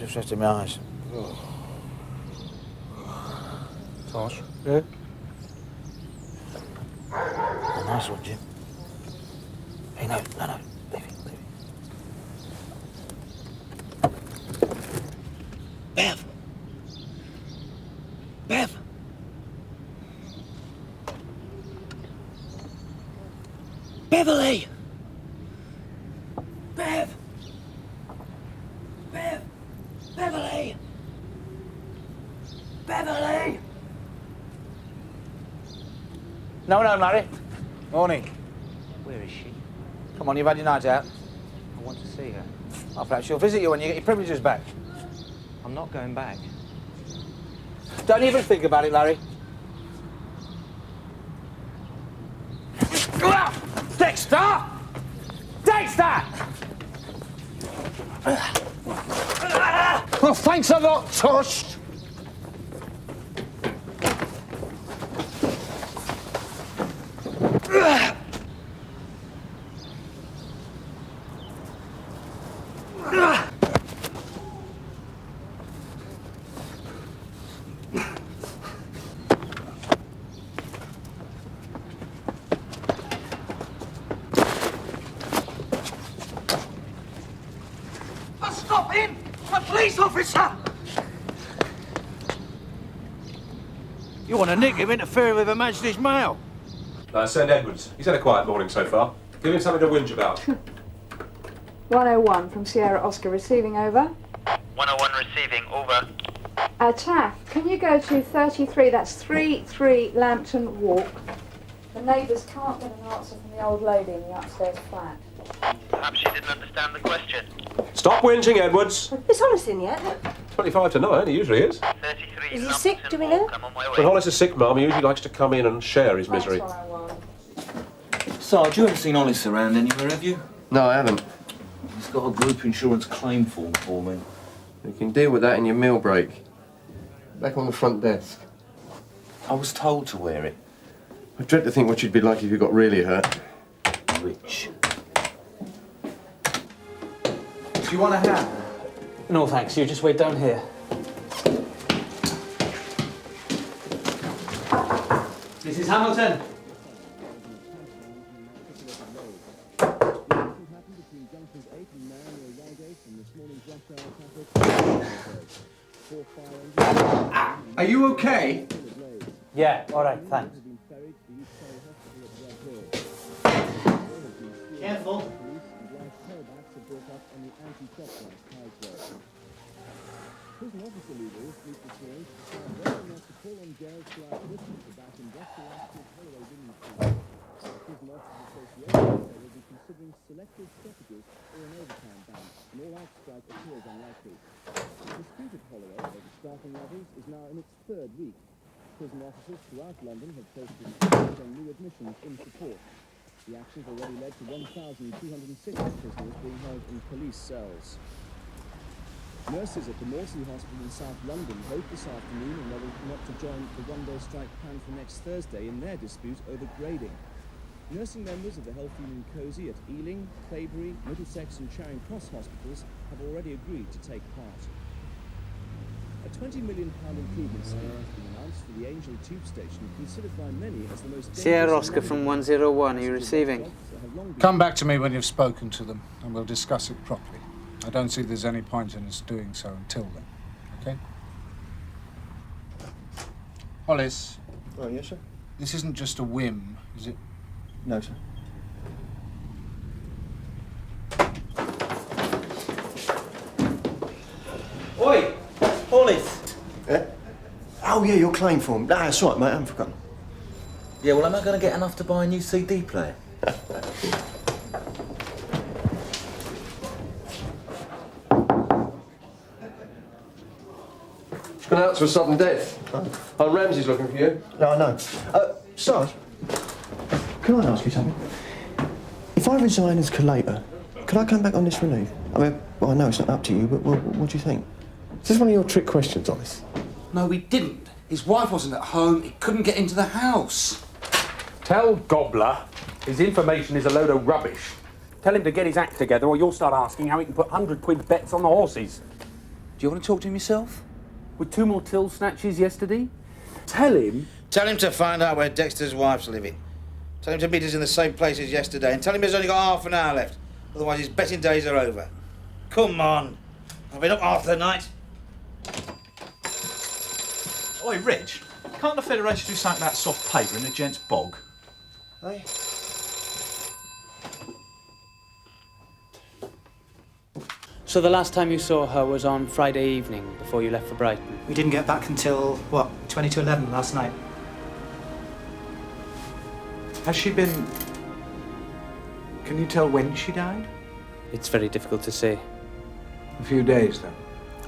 Just resting my eyes. Tosh? Yeah? Oh, nice one, Jim. Hey, no. Leave it. Bev! Beverly! Beverly! No, Mary. Morning. Where is she? Come on, you've had your night out. I want to see her. Oh, perhaps she'll visit you when you get your privileges back. I'm not going back. Don't even think about it, Larry. Dexter! Well, thanks a lot, Tosh. Stop him! A police officer! You want to nick him interfering with Her Majesty's mail? Send Edwards. He's had a quiet morning so far. Give him something to whinge about. 101 from Sierra Oscar receiving, over. 101 receiving, over. Taff, can you go to 33, that's 33 Lambton Walk. The neighbours can't get an answer from the old lady in the upstairs flat. Perhaps she didn't understand the question. Stop whinging, Edwards. Is Hollis in yet? 25 to 9, he usually is. 33 Is he Lumpton sick, do we know? Walk, I'm on my way. When Hollis is sick, Mum, he usually likes to come in and share his misery. That's 101. Sarge, you haven't seen Ellis around anywhere, have you? No, I haven't. He's got a group insurance claim form for me. You can deal with that in your meal break. Back on the front desk. I was told to wear it. I dread to think what you'd be like if you got really hurt. Rich. Do you want a hand? No, thanks. You just wait down here. Mrs. Hamilton. Are you okay? Yeah, all right, thanks. Careful. selective stoppages or an overtime ban. An all-out strike appears unlikely. The dispute at Holloway over staffing levels is now in its third week. Prison officers throughout London have posted on new admissions in support. The action's already led to 1,260 prisoners being held in police cells. Nurses at the Morsey Hospital in South London hope this afternoon in order not to join the one-day strike planned for next Thursday in their dispute over grading. Nursing members of the health union COSY at Ealing, Claybury, Middlesex and Charing Cross hospitals have already agreed to take part. A £20 million improvement scheme has been announced for the Angel Tube Station, considered by many as the most... Sierra Oscar from 101, are you receiving? Come back to me when you've spoken to them, and we'll discuss it properly. I don't see there's any point in us doing so until then, okay? Hollis. Oh, yes, sir? This isn't just a whim, is it? No, sir. Oi! Hollis! Yeah? Oh, yeah, your claim form. Nah, that's right, mate, I haven't forgotten. Yeah, well, am I going to get enough to buy a new CD player? She's gone out to a sudden death. Oh, Ramsey's looking for you. No, I know. Sarge, can I ask you something? If I resign as collator, could I come back on this relief? I mean, well, I know it's not up to you, but what do you think? Is this one of your trick questions, Ellis? No, he didn't. His wife wasn't at home. He couldn't get into the house. Tell Gobbler his information is a load of rubbish. Tell him to get his act together or you'll start asking how he can put £100 bets on the horses. you want to talk to him yourself? With 2 more till snatches yesterday? Tell him... Tell him to find out where Dexter's wife's living. Tell him to meet us in the same place as yesterday, and tell him he's only got half an hour left. Otherwise his betting days are over. Come on. I've been up half the night. Oi, Reg, can't the Federation do something about soft paper in the gents' bog? Hey? So the last time you saw her was on Friday evening before you left for Brighton? We didn't get back until, what, 20 to 11 last night. Has she been... Can you tell when she died? It's very difficult to say. A few days, then?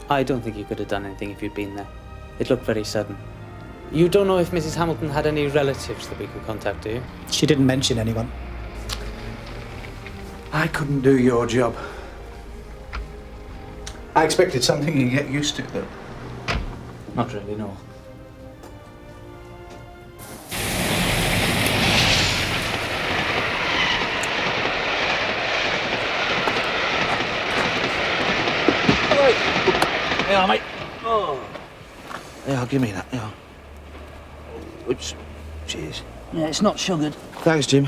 I don't think you could have done anything if you'd been there. It looked very sudden. You don't know if Mrs. Hamilton had any relatives that we could contact, do you? She didn't mention anyone. I couldn't do your job. I expected something you get used to, though. Not really, no. Yeah, mate. Oh. Yeah, give me that. Yeah. Oops. Cheers. Yeah, it's not sugared. Thanks, Jim.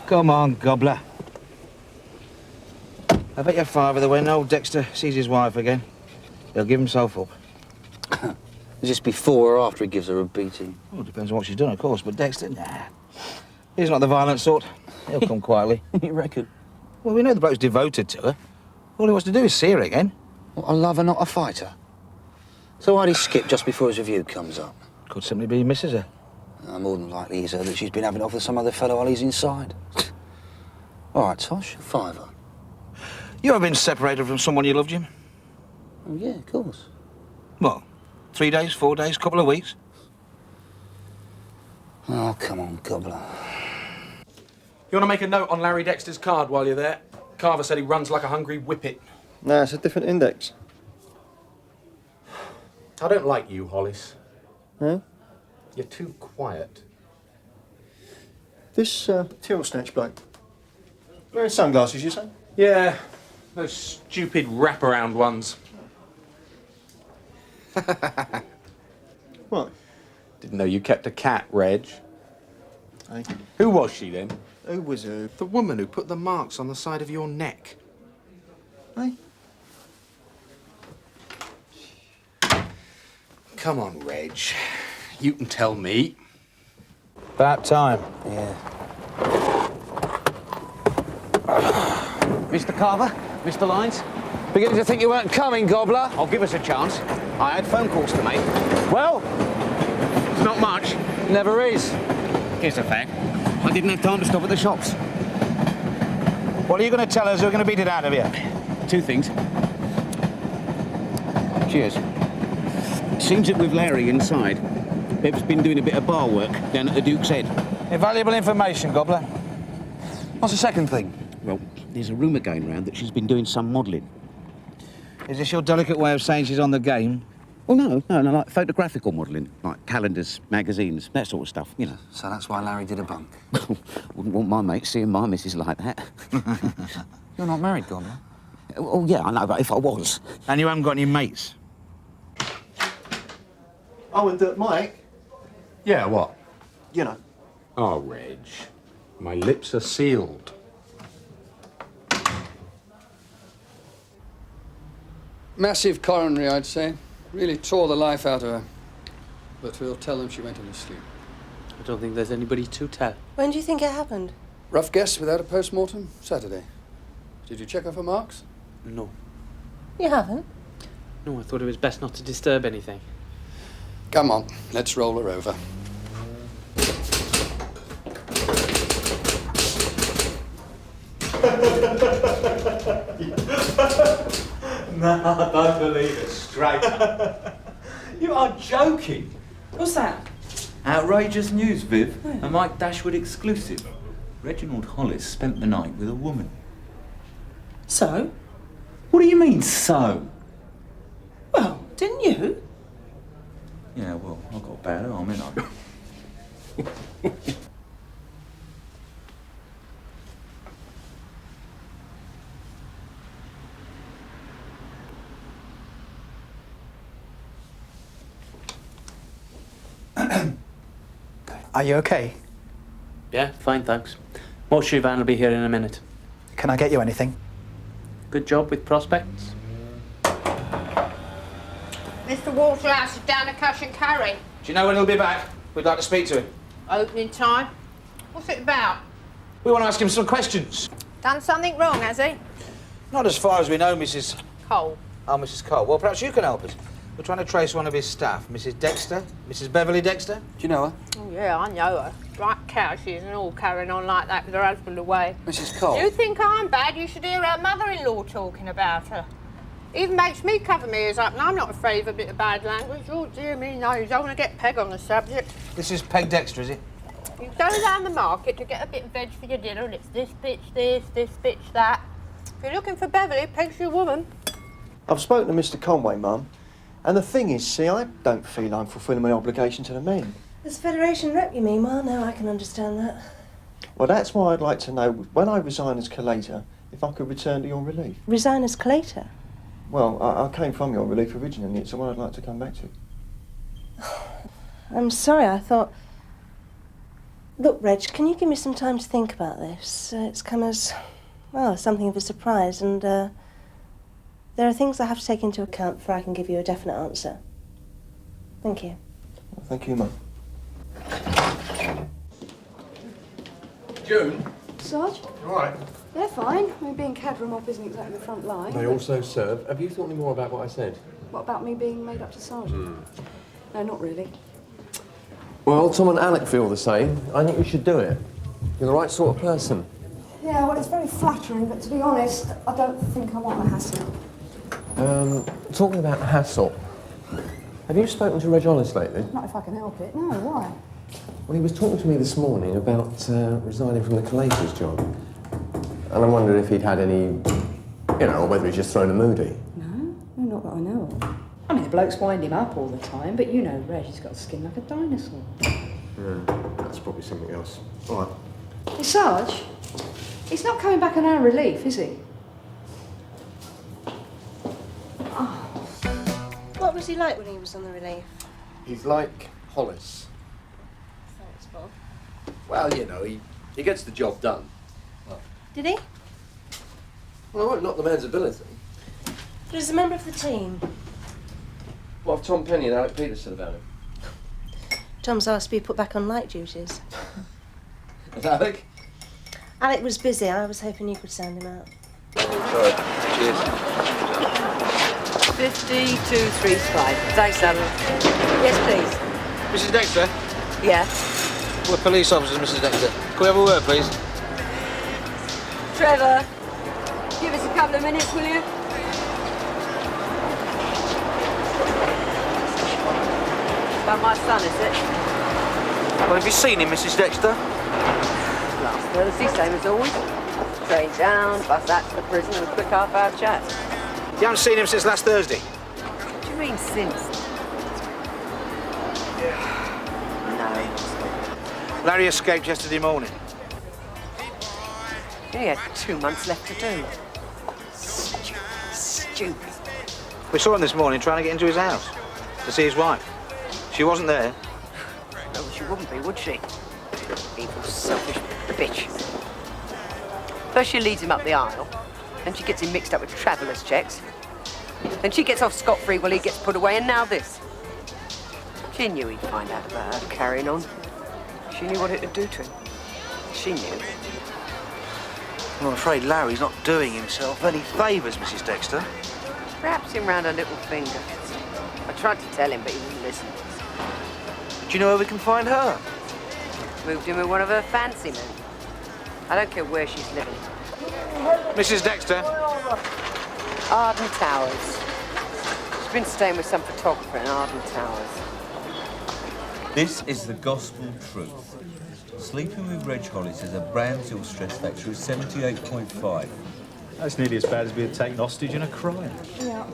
Come on, gobbler. I bet you're five of the when old Dexter sees his wife again, he'll give himself up. Is this before or after he gives her a beating? Well, depends on what she's done, of course, but Dexter, nah. He's not the violent sort. He'll come quietly. You reckon? Well, we know the bloke's devoted to her. All he wants to do is see her again. What, a lover, not a fighter? So why'd he skip just before his review comes up? Could simply be he misses her. More than likely he's heard that she's been having it off with some other fellow while he's inside. All right, Tosh, £5. You ever been separated from someone you loved, Jim? Oh, yeah, of course. What? 3 days, 4 days, couple of weeks? Oh, come on, gobbler. You want to make a note on Larry Dexter's card while you're there? Carver said he runs like a hungry whippet. No, it's a different index. I don't like you, Hollis. Huh? You're too quiet. This till snatch bloke. Wearing sunglasses, you say? Yeah, those stupid wraparound ones. What? Didn't know you kept a cat, Reg. Hey. Who was she, then? Who was who? The woman who put the marks on the side of your neck. Hey? Come on, Reg. You can tell me. About time. Yeah. Mr. Carver? Mr. Lyons? Beginning to think you weren't coming, gobbler? I'll give us a chance. I had phone calls to make. Well, it's not much. Never is. Here's the fact. I didn't have time to stop at the shops. What are you going to tell us who are going to beat it out of you? 2 things. Cheers. Seems that with Larry inside, Beb's been doing a bit of bar work down at the Duke's Head. Invaluable information, gobbler. What's the second thing? Well, there's a rumour going round that she's been doing some modelling. Is this your delicate way of saying she's on the game? Oh, no, like photographical modelling, like calendars, magazines, that sort of stuff, you know. So that's why Larry did a bunk. Wouldn't want my mate seeing my missus like that. You're not married, gobbler. Oh, yeah, I know, but if I was... And you haven't got any mates? Oh, and Mike? Yeah, what? You know. Oh, Reg. My lips are sealed. Massive coronary, I'd say. Really tore the life out of her. But we'll tell them she went in to sleep. I don't think there's anybody to tell. When do you think it happened? Rough guess without a post-mortem? Saturday. Did you check her for marks? No. You haven't? No, I thought it was best not to disturb anything. Come on, let's roll her over. No, I don't believe it. Straight up. You are joking. What's that? Outrageous news, Viv. A Mike Dashwood exclusive. Reginald Hollis spent the night with a woman. So? What do you mean, so? Well, didn't you? Yeah, well, I've got a bad arm, ain't I? Are you okay? Yeah, fine, thanks. Mortuary van will be here in a minute. Can I get you anything? Good job with prospects. Mr. Waterhouse is down at Cash and Carry. Do you know when he'll be back? We'd like to speak to him. Opening time. What's it about? We want to ask him some questions. Done something wrong, has he? Not as far as we know, Mrs. Cole. Oh, Mrs. Cole. Well, perhaps you can help us. We're trying to trace one of his staff, Mrs. Dexter, Mrs. Beverly Dexter. Do you know her? Oh, yeah, I know her. Right cow she is, and all carrying on like that with her husband away. Mrs. Cole? You think I'm bad? You should hear her mother-in-law talking about her. Even makes me cover my ears up, and I'm not afraid of a bit of bad language. Oh, dear me, no, you don't want to get Peg on the subject. This is Peg Dexter, is it? You go down the market to get a bit of veg for your dinner, and it's this bitch this bitch that. If you're looking for Beverly, Peg's your woman. I've spoken to Mr. Conway, Mum, and the thing is, see, I don't feel I'm fulfilling my obligation to the men. This Federation rep, you mean? Well, no, I can understand that. Well, that's why I'd like to know, when I resign as collator, if I could return to your relief. Resign as collator? Well, I came from your relief originally, it's the one I'd like to come back to. I'm sorry, I thought... Look, Reg, can you give me some time to think about this? It's come as, well, something of a surprise, and there are things I have to take into account before I can give you a definite answer. Thank you. Well, thank you, Mum. June? Sarge? All right. They're fine. I mean, being cad room op isn't exactly the front line. They also serve. Have you thought any more about what I said? What about me being made up to Sergeant? No, not really. Well, Tom and Alec feel the same. I think you should do it. You're the right sort of person. Yeah, well, it's very flattering, but to be honest, I don't think I want the hassle. Talking about hassle, have you spoken to Reg Ellis lately? Not if I can help it. No, why? Well, he was talking to me this morning about resigning from the collator's job. And I wondered if he'd had any, you know, or whether he's just thrown a moody. No, not that I know of. I mean, the blokes wind him up all the time, but you know Reg, he's got skin like a dinosaur. Yeah, that's probably something else. All right. Hey, Sarge, he's not coming back on our relief, is he? What was he like when he was on the relief? He's like Hollis. Thanks, Bob. Well, you know, he gets the job done. Did he? Well, I won't knock the man's ability. But as a member of the team. What have Tom Penny and Alec Peters said about him? Tom's asked to be put back on light duties. And Alec? Alec was busy. I was hoping you could sound him out. Sorry. Cheers. 5235. Thanks, Alan. Yes, please. Mrs. Dexter? Yeah. We're police officers, Mrs. Dexter. Can we have a word, please? Trevor, give us a couple of minutes, will you? About my son, is it? Well, have you seen him, Mrs. Dexter? Last Thursday, same as always. Train down, bus out to the prison and a quick half-hour chat. You haven't seen him since last Thursday? What do you mean, since? No. Larry escaped yesterday morning. He had 2 months left to do. Stupid. We saw him this morning trying to get into his house to see his wife. She wasn't there. No, she wouldn't be, would she? Evil, selfish bitch. First she leads him up the aisle, then she gets him mixed up with travellers' checks. Then she gets off scot-free while he gets put away, and now this. She knew he'd find out about her carrying on. She knew what it would do to him. She knew. Well, I'm afraid Larry's not doing himself any favours, Mrs. Dexter. Wraps him round her little finger. I tried to tell him, but he wouldn't listen. Do you know where we can find her? Moved in with one of her fancy men. I don't care where she's living. Mrs. Dexter? Arden Towers. She's been staying with some photographer in Arden Towers. This is the gospel truth. Sleeping with Reg Hollis has a Brownsville stress factor of 78.5. That's nearly as bad as being taken hostage in a crime. Yeah.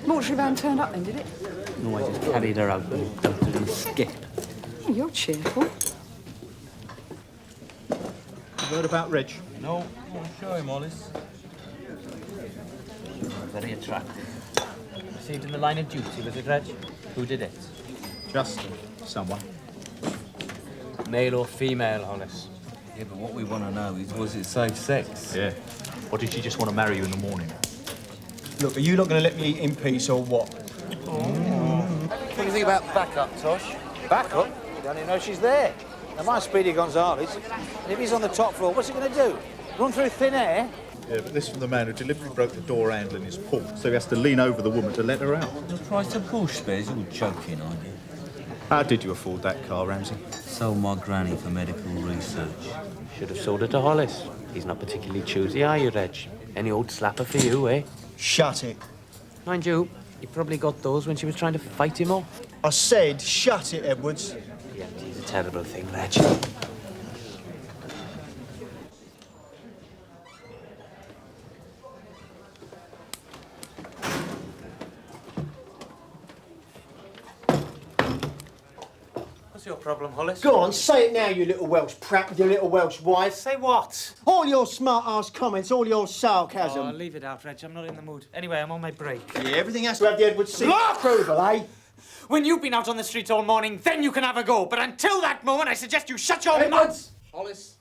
Mortuary van turned up then, did it? No, I just carried her out and dumped her in the skip. Oh, you're cheerful. You heard about Reg? No, show him, Hollis. Very attractive. Received in the line of duty, was it, Reg? Who did it? Just someone. Male or female, Hollis? Yeah, but what we want to know is, was it safe sex? Yeah. Or did she just want to marry you in the morning? Look, are you not going to let me eat in peace or what? What do you think about backup, Tosh? Backup? You don't even know she's there. Now, my Speedy Gonzales, and if he's on the top floor, what's he going to do? Run through thin air? Yeah, but this from the man who deliberately broke the door handle in his pull, so he has to lean over the woman to let her out. The price of bush spares, you're all joking, aren't you? How did you afford that car, Ramsey? Sold my granny for medical research. Should have sold it to Hollis. He's not particularly choosy, are you, Reg? Any old slapper for you, eh? Shut it. Mind you, he probably got those when she was trying to fight him off. I said shut it, Edwards. Yeah, it's a terrible thing, Reg. What's your problem, Hollis? Go on, say it now, you little Welsh prat with your little Welsh wife. Say what? All your smart-ass comments, all your sarcasm. Oh, leave it out, Reg. I'm not in the mood. Anyway, I'm on my break. Yeah, everything has to have the Edwards seal approval, eh? When you've been out on the streets all morning, then you can have a go. But until that moment, I suggest you shut your mouth. Edwards! Hollis.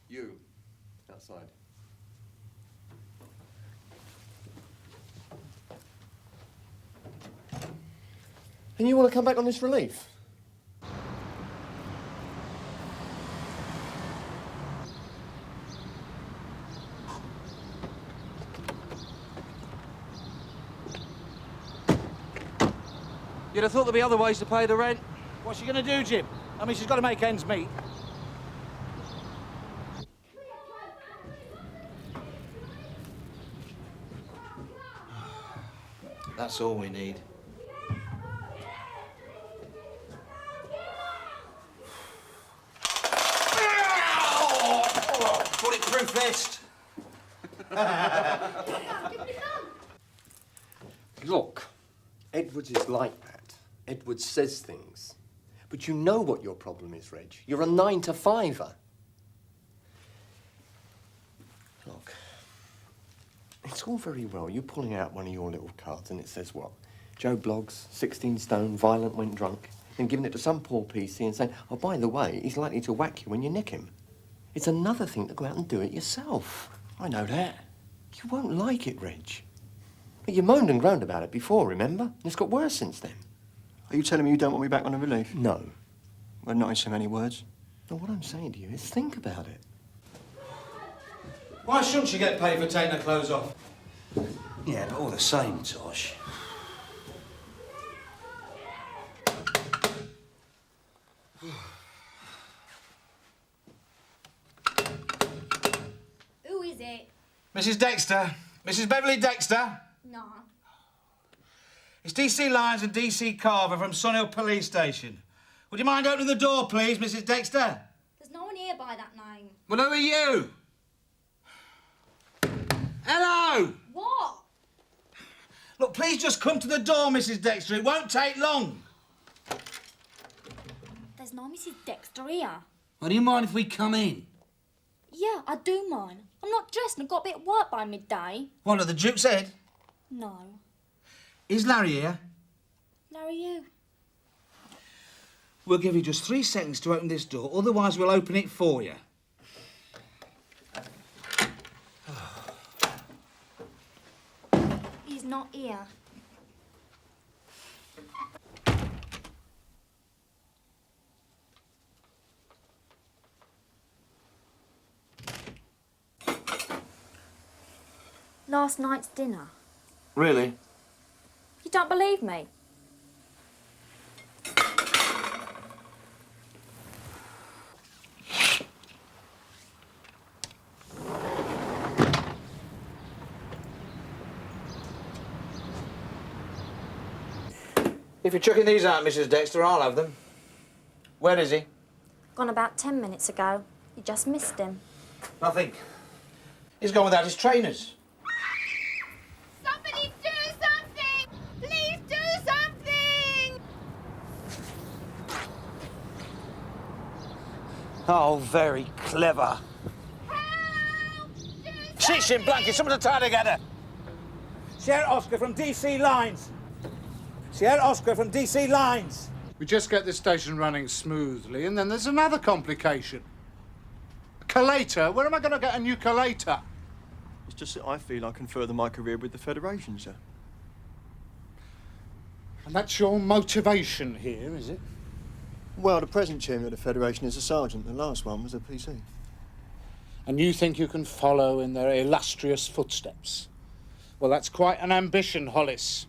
You. Outside. And you want to come back on this relief? You'd have thought there'd be other ways to pay the rent. What's she going to do, Jim? I mean, she's got to make ends meet. That's all we need. Bulletproof vest. Look, Edwards is like that. Edwards says things. But you know what your problem is, Reg. You're a 9-to-5er. Look, it's all very well you pulling out one of your little cards and it says what? Joe Bloggs, 16 stone, violent, went drunk, and giving it to some poor PC and saying, oh, by the way, he's likely to whack you when you nick him. It's another thing to go out and do it yourself. I know that. You won't like it, Reg. But you moaned and groaned about it before, remember? And it's got worse since then. Are you telling me you don't want me back on the relief? No. Well, not in so many words. No, what I'm saying to you is think about it. Why shouldn't she get paid for taking her clothes off? Yeah, but all the same, Tosh. Who is it? Mrs. Dexter. Mrs. Beverly Dexter. No. It's DC Lyons and DC Carver from Sunhill Police Station. Would you mind opening the door, please, Mrs. Dexter? There's no one here by that name. Well, who are you? Hello! What? Look, please just come to the door, Mrs. Dexter. It won't take long. There's no Mrs. Dexter here. Well, do you mind if we come in? Yeah, I do mind. I'm not dressed and I've got a bit of work by midday. What, at the Duke's Head? No. Is Larry here? Larry, you. We'll give you just 3 seconds to open this door, otherwise we'll open it for you. He's not here. Last night's dinner. Really? You don't believe me? If you're chucking these out, Mrs. Dexter, I'll have them. Where is he? Gone about 10 minutes ago. You just missed him. Nothing. He's gone without his trainers. Somebody do something! Please do something! Oh, very clever. Sheets in blankets, someone to tie together. Sheriff Oscar from DC Lines. Sierra Oscar from DC Lines. We just get this station running smoothly, and then there's another complication. A collator? Where am I going to get a new collator? It's just that I feel I can further my career with the Federation, sir. And that's your motivation here, is it? Well, the present chairman of the Federation is a sergeant. The last one was a PC. And you think you can follow in their illustrious footsteps? Well, that's quite an ambition, Hollis.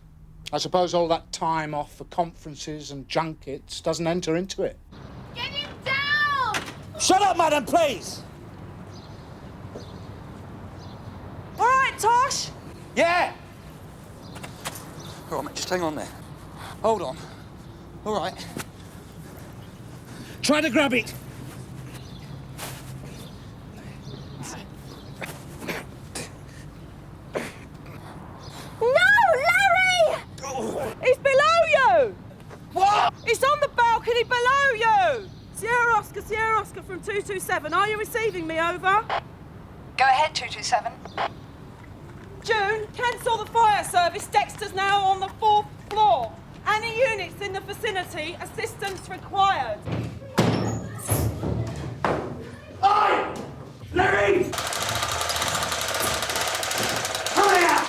I suppose all that time off for conferences and junkets doesn't enter into it. Get him down! Shut up, madam, please! All right, Tosh? Yeah! All right, mate, just hang on there. Hold on. All right. Try to grab it. No, Larry! He's below you! What? He's on the balcony below you! Sierra Oscar from 227. Are you receiving me? Over. Go ahead, 227. June, cancel the fire service. Dexter's now on the 4th floor. Any units in the vicinity, assistance required. Oi! Larry! Hurry up!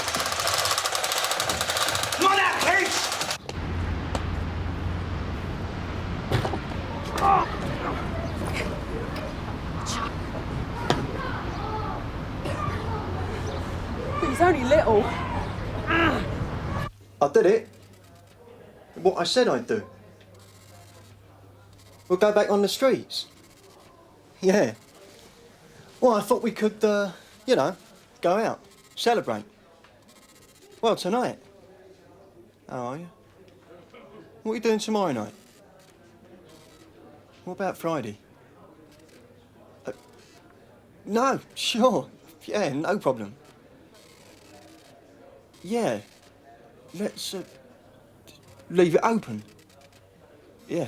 Come on out, kids! He's only little. I did it. What I said I'd do. We'll go back on the streets. Yeah. Well, I thought we could, you know, go out, celebrate. Well, tonight. How are you? What are you doing tomorrow night? What about Friday? No, sure. Yeah, no problem. Yeah. Let's leave it open. Yeah.